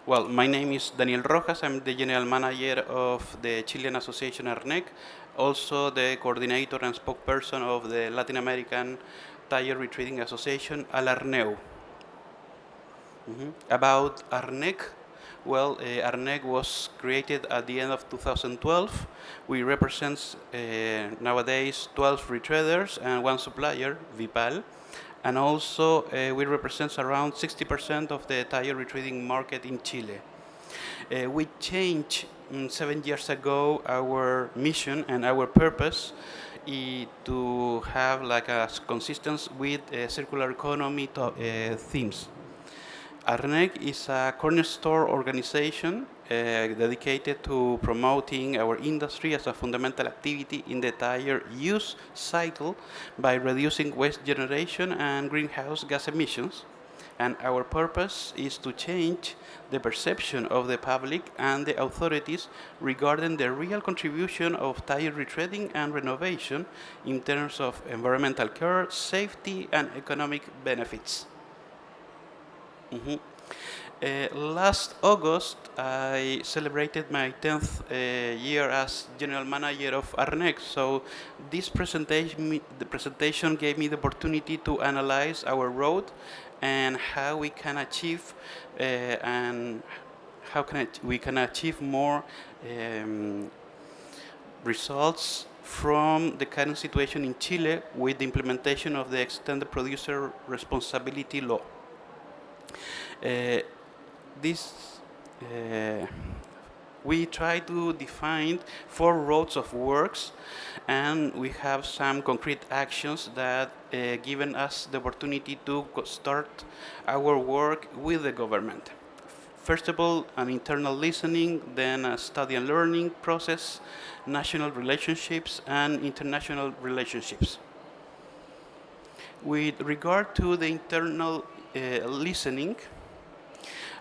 Well, my name is Daniel Rojas. I'm the general manager of the Chilean Association ARNEC, also the coordinator and spokesperson of the Latin American Tire Retreading Association, ARNEU. About ARNEC, well, ARNEC was created at the end of 2012. We represent nowadays 12 retreaders and one supplier, Vipal. And also, we represent around 60% of the tire retreading market in Chile. We changed 7 years ago our mission and our purpose to have like a consistency with circular economy themes. ARNEC is a cornerstone organization dedicated to promoting our industry as a fundamental activity in the tire use cycle by reducing waste generation and greenhouse gas emissions. And our purpose is to change the perception of the public and the authorities regarding the real contribution of tire retreading and renovation in terms of environmental care, safety, and economic benefits. Last August, I celebrated my 10th year as general manager of ARNEC. So the presentation gave me the opportunity to analyze our road and how we can achieve and how we can achieve more results from the current situation in Chile with the implementation of the extended producer responsibility law. Uh, this we try to define 4 roads of works, and we have some concrete actions that given us the opportunity to start our work with the government. First of all, an internal listening, then a study and learning process, national relationships, and international relationships. With regard to the internal listening,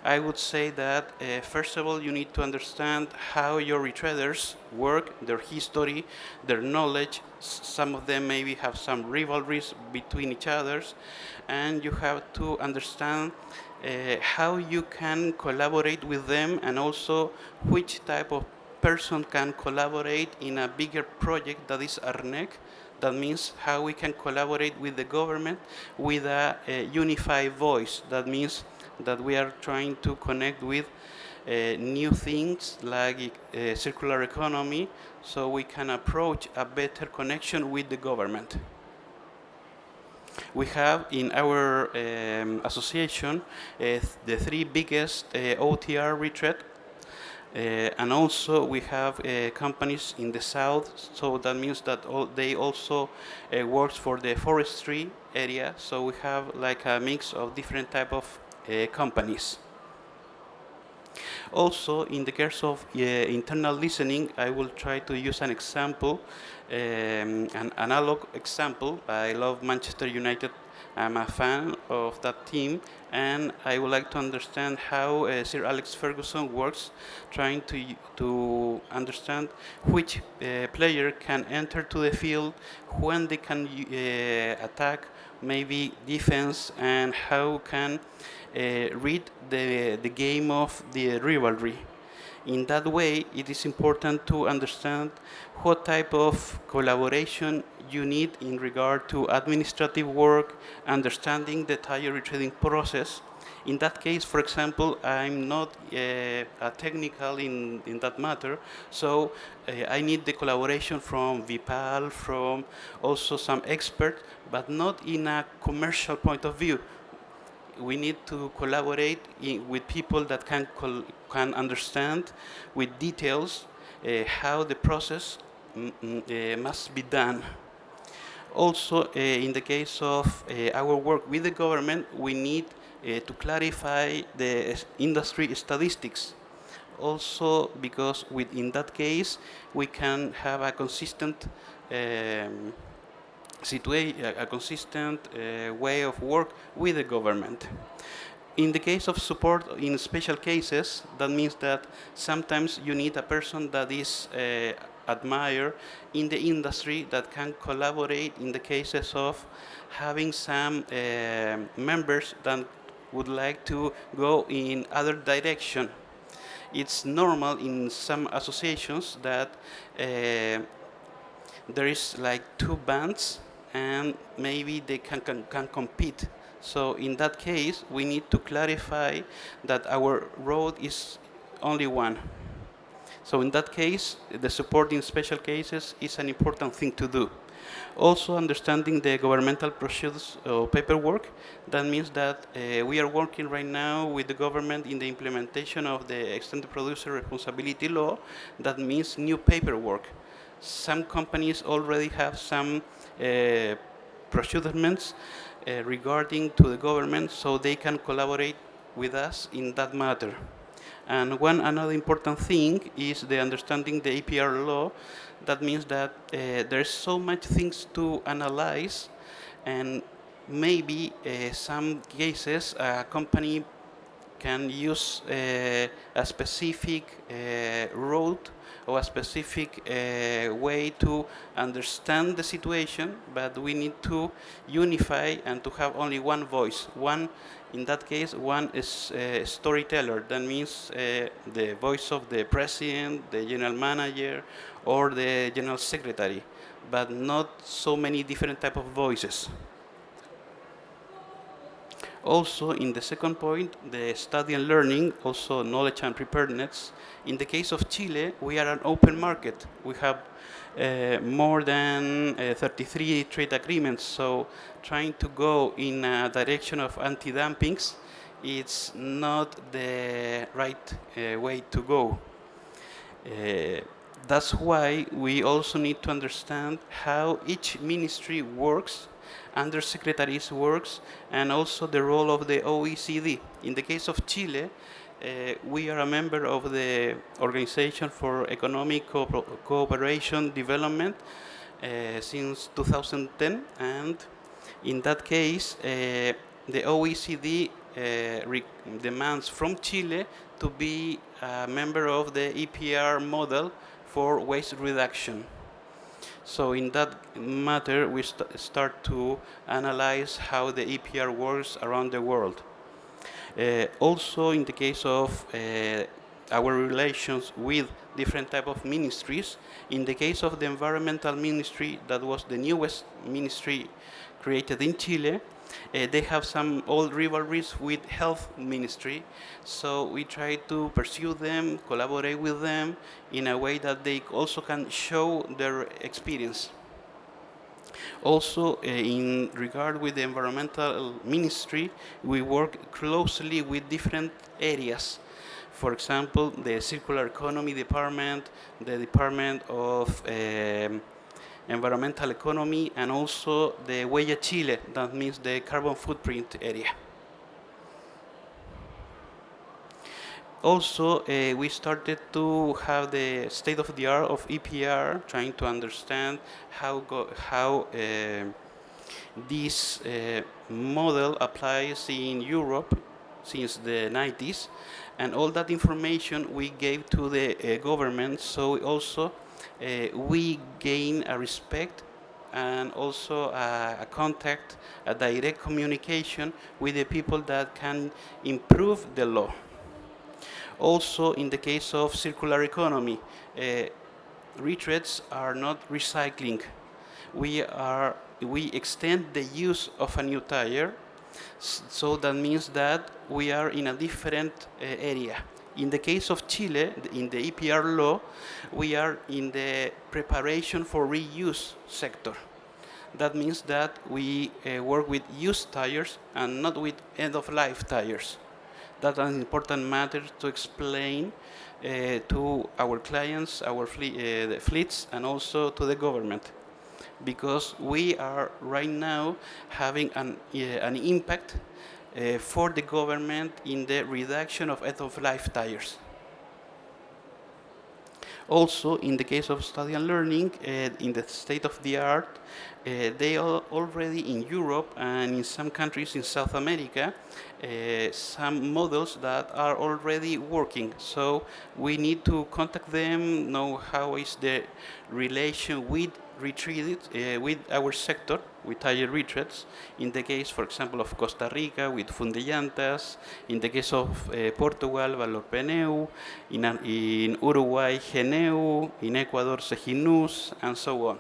I would say that first of all, you need to understand how your retreaders work, their history, their knowledge. Some of them maybe have some rivalries between each others, and you have to understand how you can collaborate with them, and also which type of person can collaborate in a bigger project that is ARNEC. That means how we can collaborate with the government with a unified voice. That means that we are trying to connect with new things like circular economy, so we can approach a better connection with the government. We have in our association the 3 biggest OTR Retread, and also we have companies in the south, so that means that they also works for the forestry area, so we have like a mix of different type of companies. Also, in the case of internal listening, I will try to use an example, an analog example. I love Manchester United. I'm a fan of that team, and I would like to understand how Sir Alex Ferguson works, trying to understand which player can enter to the field, when they can attack, maybe defense, and how can read the game of the rivalry. In that way, it is important to understand what type of collaboration you need in regard to administrative work, understanding the tire retreading process. In that case, for example, I'm not a technical in that matter, so I need the collaboration from Vipal, from also some expert, but not in a commercial point of view. We need to collaborate with people that can understand with details how the process must be done. Also, in the case of our work with the government, we need to clarify the industry statistics. Also, because in that case, we can have a consistent a consistent way of work with the government. In the case of support in special cases, that means that sometimes you need a person that is admired in the industry that can collaborate in the cases of having some members that would like to go in other direction. It's normal in some associations that there is like two bands and maybe they can compete. So in that case, we need to clarify that our road is only one. So in that case, the support in special cases is an important thing to do. Also understanding the governmental procedures or paperwork, that means that we are working right now with the government in the implementation of the extended producer responsibility law. That means new paperwork. Some companies already have some procurements regarding to the government, so they can collaborate with us in that matter. And another important thing is the understanding the EPR law. That means that there's so much things to analyze, and maybe some cases a company can use a specific route or a specific way to understand the situation, but we need to unify and to have only one voice. In that case, one is storyteller. That means the voice of the president, the general manager, or the general secretary, but not so many different type of voices. Also, in the second point, the study and learning, also knowledge and preparedness. In the case of Chile, we are an open market. We have more than 33 trade agreements, so trying to go in a direction of anti-dumpings, it's not the right way to go. That's why we also need to understand how each ministry works, undersecretaries works, and also the role of the OECD. In the case of Chile, we are a member of the Organization for Economic Cooperation Development since 2010, and in that case, the OECD demands from Chile to be a member of the EPR model for waste reduction. So in that matter, we start to analyze how the EPR works around the world. Also, in the case of our relations with different type of ministries, in the case of the environmental ministry, that was the newest ministry created in Chile, they have some old rivalries with health ministry, so we try to pursue them, collaborate with them in a way that they also can show their experience. Also, in regard with the environmental ministry, we work closely with different areas. For example, the circular economy department, the department of environmental economy, and also the Huella Chile, that means the carbon footprint area. Also, we started to have the state of the art of EPR, trying to understand how this model applies in Europe since the 90s, and all that information we gave to the government, so also we gain a respect and also a contact, a direct communication with the people that can improve the law. Also, in the case of circular economy, retreads are not recycling. We extend the use of a new tire, so that means that we are in a different area. In the case of Chile, in the EPR law, we are in the preparation for reuse sector. That means that we work with used tires and not with end-of-life tires. That's an important matter to explain to our clients, our fleets, and also to the government, because we are right now having an impact for the government in the reduction of end-of-life tires. Also, in the case of study and learning, in the state of the art, they are already in Europe and in some countries in South America, some models that are already working. So we need to contact them, know how is the relation with retreated with our sector, with tire retreads. In the case, for example, of Costa Rica, with Fundellantas. In the case of Portugal, Valor Pneu. In Uruguay, Geneu. In Ecuador, Seginus, and so on.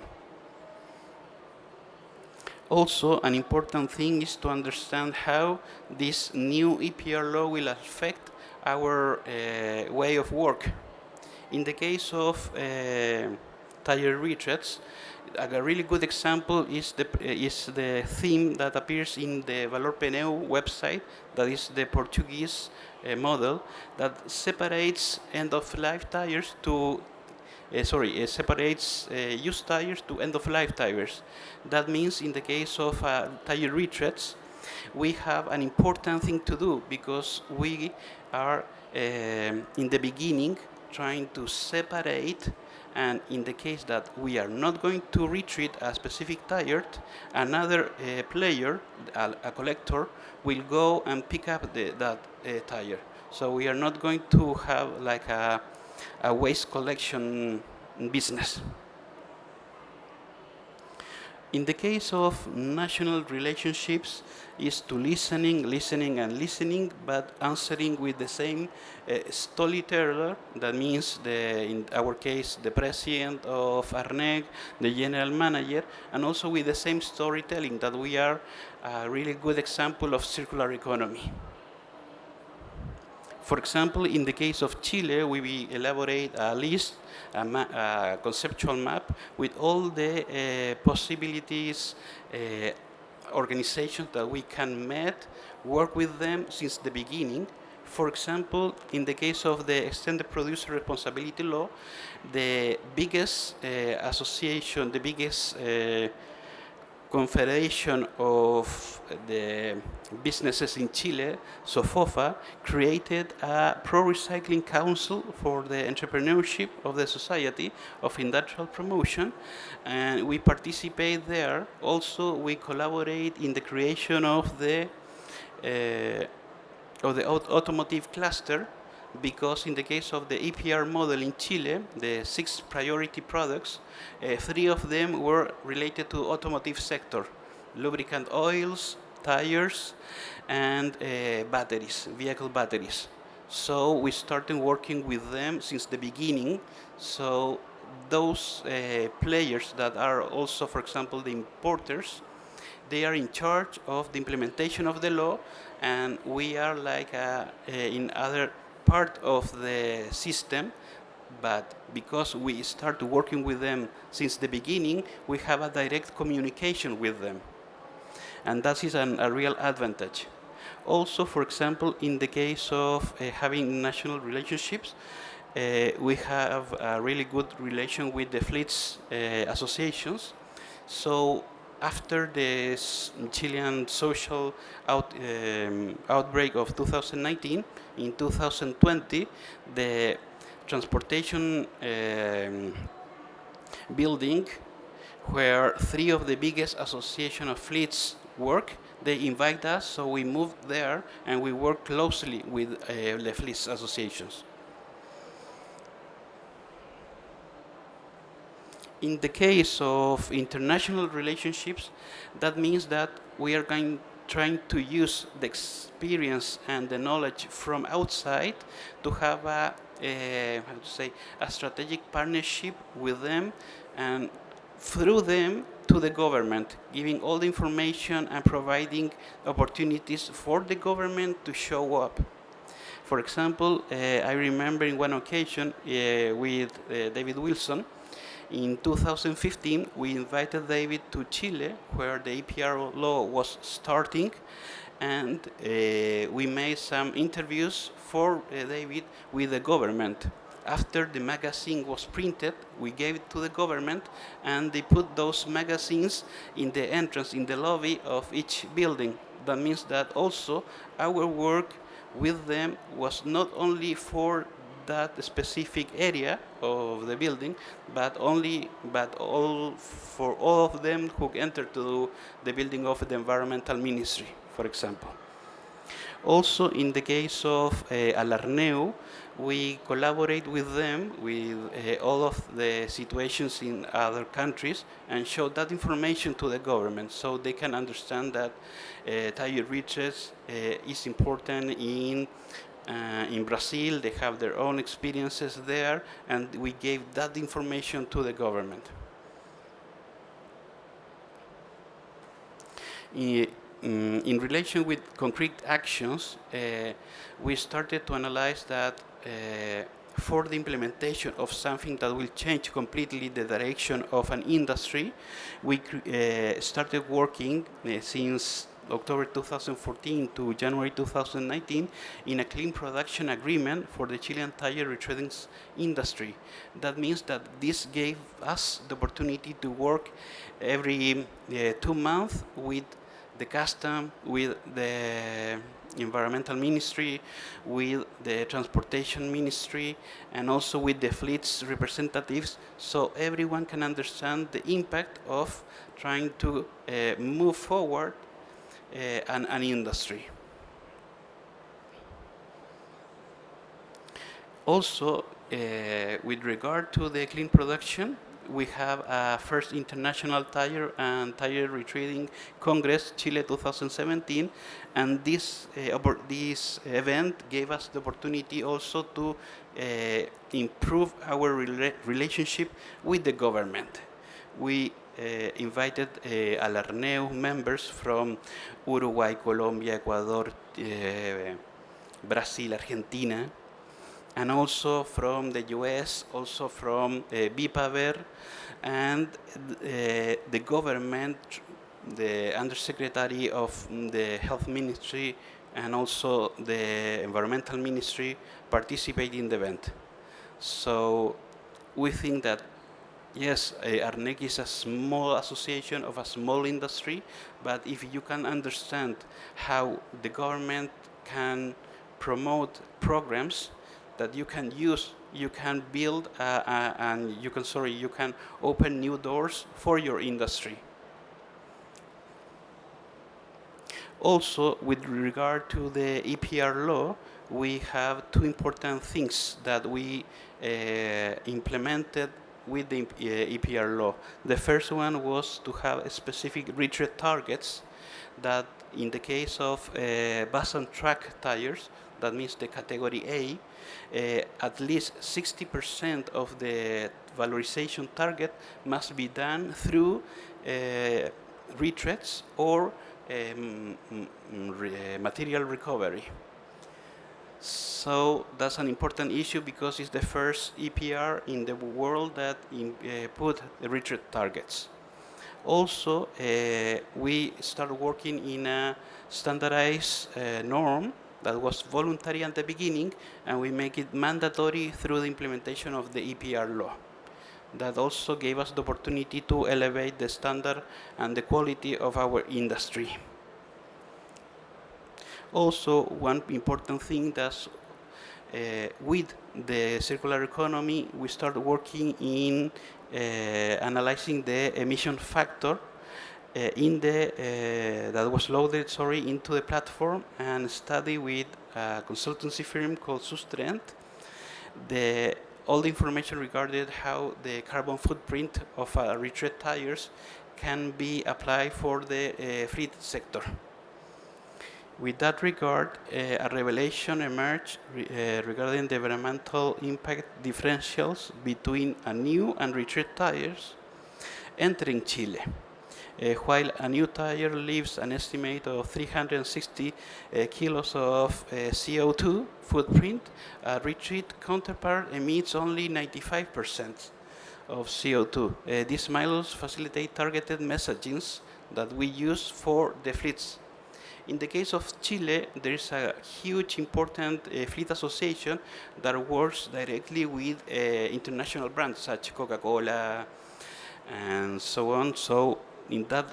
Also, an important thing is to understand how this new EPR law will affect our way of work. In the case of tire retreads, a really good example is the theme that appears in the Valor Pneu website, that is the Portuguese model that separates end-of-life tires to separates used tires to end-of-life tires. That means in the case of tire retreads, we have an important thing to do because we are in the beginning trying to separate, and in the case that we are not going to retreat a specific tire, another player, a collector, will go and pick up that tire. So we are not going to have like a waste collection business. In the case of national relationships, is to listening, and listening, but answering with the same storyteller. That means, in our case, the president of ARNEC, the general manager, and also with the same storytelling, that we are a really good example of circular economy. For example, in the case of Chile, we elaborate a list, a conceptual map with all the possibilities, organizations that we can meet, work with them since the beginning. For example, in the case of the Extended Producer Responsibility Law, the biggest association, the biggest confederation of the businesses in Chile, SOFOFA, created a pro-recycling council for the entrepreneurship of the Society of Industrial Promotion, and we participate there. Also, we collaborate in the creation of the automotive cluster, because in the case of the EPR model in Chile, the 6 priority products, 3 of them were related to automotive sector: lubricant oils, tires, and batteries, vehicle batteries. So we started working with them since the beginning. So those players that are also, for example, the importers, they are in charge of the implementation of the law, and we are like in other part of the system, but because we start working with them since the beginning, we have a direct communication with them, and that is a real advantage. Also, for example, in the case of having national relationships, we have a really good relation with the fleets associations. So after the Chilean social outbreak of 2019, in 2020, the transportation building, where 3 of the biggest association of fleets work, they invite us, so we moved there and we work closely with the fleets associations. In the case of international relationships, that means that we are trying to use the experience and the knowledge from outside to have a strategic partnership with them, and through them to the government, giving all the information and providing opportunities for the government to show up. For example, I remember in one occasion with David Wilson, in 2015, we invited David to Chile, where the EPR law was starting, and we made some interviews for David with the government. After the magazine was printed, we gave it to the government, and they put those magazines in the entrance, in the lobby of each building. That means that also our work with them was not only for that specific area of the building, but for all of them who enter to the building of the environmental ministry, for example. Also, in the case of ARNEC, we collaborate with them with all of the situations in other countries and show that information to the government so they can understand that tire retreads is important in Brazil. They have their own experiences there, and we gave that information to the government. In relation with concrete actions, we started to analyze that for the implementation of something that will change completely the direction of an industry, we started working since October 2014 to January 2019 in a clean production agreement for the Chilean tire retreading industry. That means that this gave us the opportunity to work every 2 months with the custom, with the environmental ministry, with the transportation ministry, and also with the fleet's representatives, so everyone can understand the impact of trying to move forward an industry. Also, with regard to the clean production, we have a first International Tire and Tire Retreading Congress, Chile 2017, and this event gave us the opportunity also to improve our relationship with the government. We invited ARNEC members from Uruguay, Colombia, Ecuador, Brazil, Argentina, and also from the US, also from BIPAVER, and the government, the Undersecretary of the Health Ministry, and also the Environmental Ministry participate in the event. So we think that, yes, ARNEC is a small association of a small industry, but if you can understand how the government can promote programs that you can use, you can build and you can open new doors for your industry. Also, with regard to the EPR law, we have 2 important things that we implemented with the EPR law. The first one was to have specific retread targets that in the case of bus and truck tires, that means the category A, at least 60% of the valorization target must be done through retreads or material recovery. So that's an important issue because it's the first EPR in the world that put the retread targets. Also, we started working in a standardized norm that was voluntary at the beginning, and we make it mandatory through the implementation of the EPR law. That also gave us the opportunity to elevate the standard and the quality of our industry. Also, one important thing that's with the circular economy, we started working in analyzing the emission factor that was loaded into the platform and study with a consultancy firm called Sustrend all the information regarding how the carbon footprint of retread tires can be applied for the fleet sector. With that regard, a revelation emerged regarding the environmental impact differentials between a new and retread tires entering Chile. While a new tire leaves an estimate of 360 kilos of CO2 footprint, a retread counterpart emits only 95% of CO2. These miles facilitate targeted messaging that we use for the fleets. In the case of Chile, there is a huge important fleet association that works directly with international brands such as Coca-Cola and so on. So in that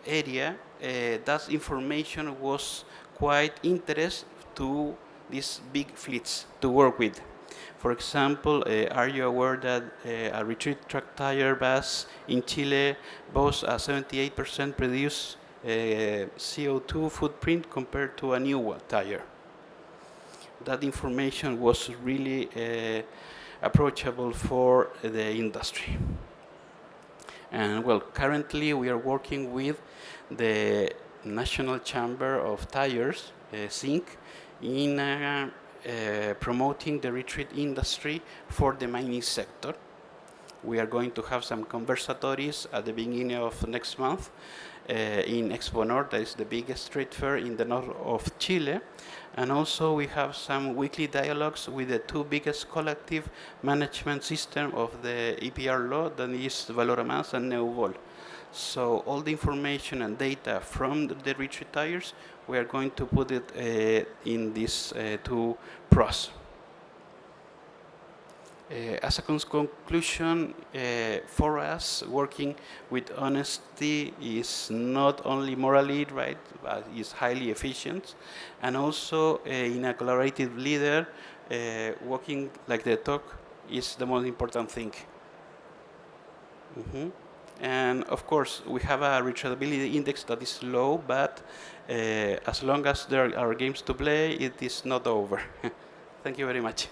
area, that information was quite interesting to these big fleets to work with. For example, are you aware that a retread truck tire bus in Chile boasts a 78% reduced CO2 footprint compared to a new tire? that information was really approachable for the industry. And well, currently we are working with the National Chamber of Tyres, SINC, in promoting the retread industry for the mining sector. We are going to have some conversatories at the beginning of next month in Expo North, that is the biggest trade fair in the north of Chile. And also we have some weekly dialogues with the two biggest collective management system of the EPR law, that is Valoromans and Neuvol. So all the information and data from the Retread tires, we are going to put it in these two pros. As a conclusion, for us, working with honesty is not only morally right, but is highly efficient. And also, in a collaborative leader, working like the talk is the most important thing. And of course, we have a reachability index that is low, but as long as there are games to play, it is not over. Thank you very much.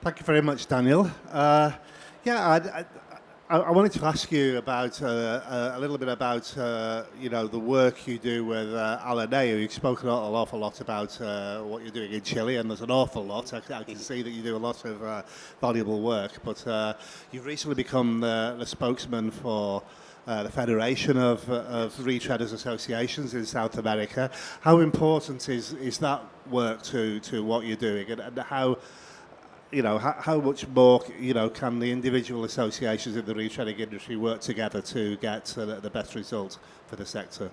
Thank you very much, Daniel. I wanted to ask you about a little bit about the work you do with ARNEC. You've spoken an awful lot about what you're doing in Chile, and there's an awful lot. I can see that you do a lot of valuable work, but you've recently become the spokesman for the Federation of Retreaders Associations in South America. How important is that work to what you're doing, and how much more, can the individual associations in the retreading industry work together to get the best result for the sector?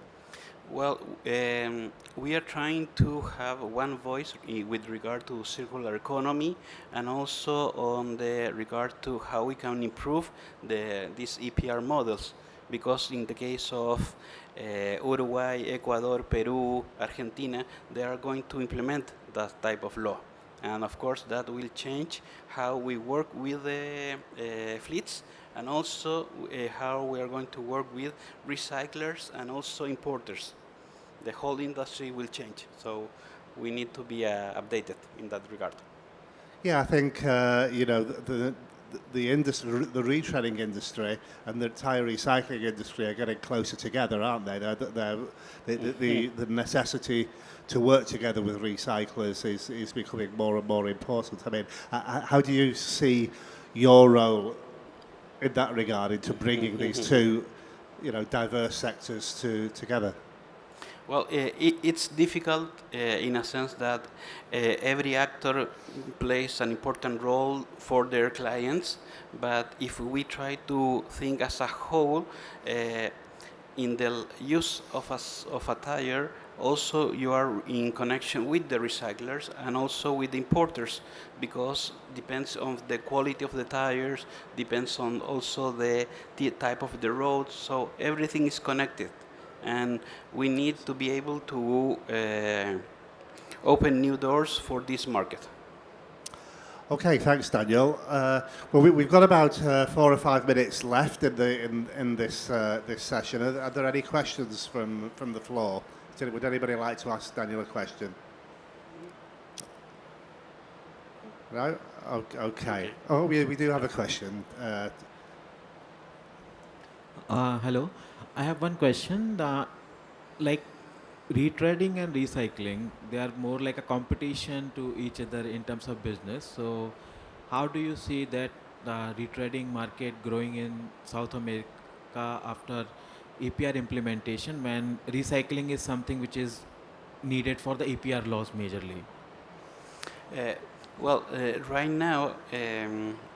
Well, we are trying to have one voice with regard to circular economy, and also on the regard to how we can improve these EPR models. Because in the case of Uruguay, Ecuador, Peru, Argentina, they are going to implement that type of law. And of course, that will change how we work with the fleets, and also how we are going to work with recyclers and also importers. The whole industry will change, so we need to be updated in that regard. Yeah, I think the industry, the retreading industry, and the tyre recycling industry are getting closer together, aren't they? The necessity to work together with recyclers is becoming more and more important. I mean, how do you see your role in that regard into bringing these two, diverse sectors together? Well, it's difficult in a sense that every actor plays an important role for their clients, but if we try to think as a whole, in the use of a tire, also you are in connection with the recyclers and also with the importers, because depends on the quality of the tires, depends on also the type of the road, so everything is connected. And we need to be able to open new doors for this market. Okay, thanks, Daniel. Well, we've got about 4 or 5 minutes left in this session. Are there any questions from the floor? Would anybody like to ask Daniel a question? No? Okay. Oh, we do have a question. Hello. I have one question. Like retreading and recycling, they are more like a competition to each other in terms of business. So how do you see that the retreading market growing in South America after EPR implementation, when recycling is something which is needed for the EPR laws majorly? Right now,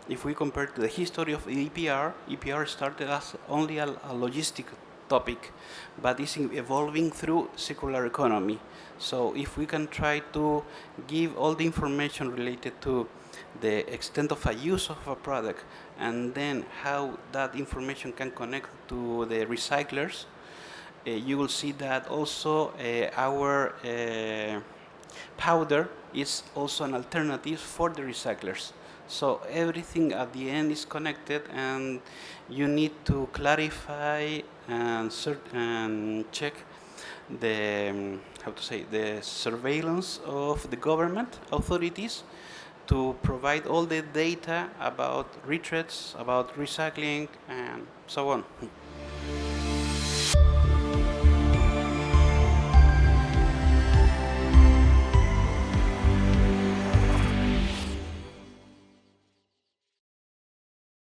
if we compare to the history of EPR started as only a logistic topic, but is evolving through circular economy. So if we can try to give all the information related to the extent of a use of a product, and then how that information can connect to the recyclers, you will see that also our powder is also an alternative for the recyclers. So everything at the end is connected, and you need to clarify and check the how to say the surveillance of the government authorities to provide all the data about retreads, about recycling, and so on.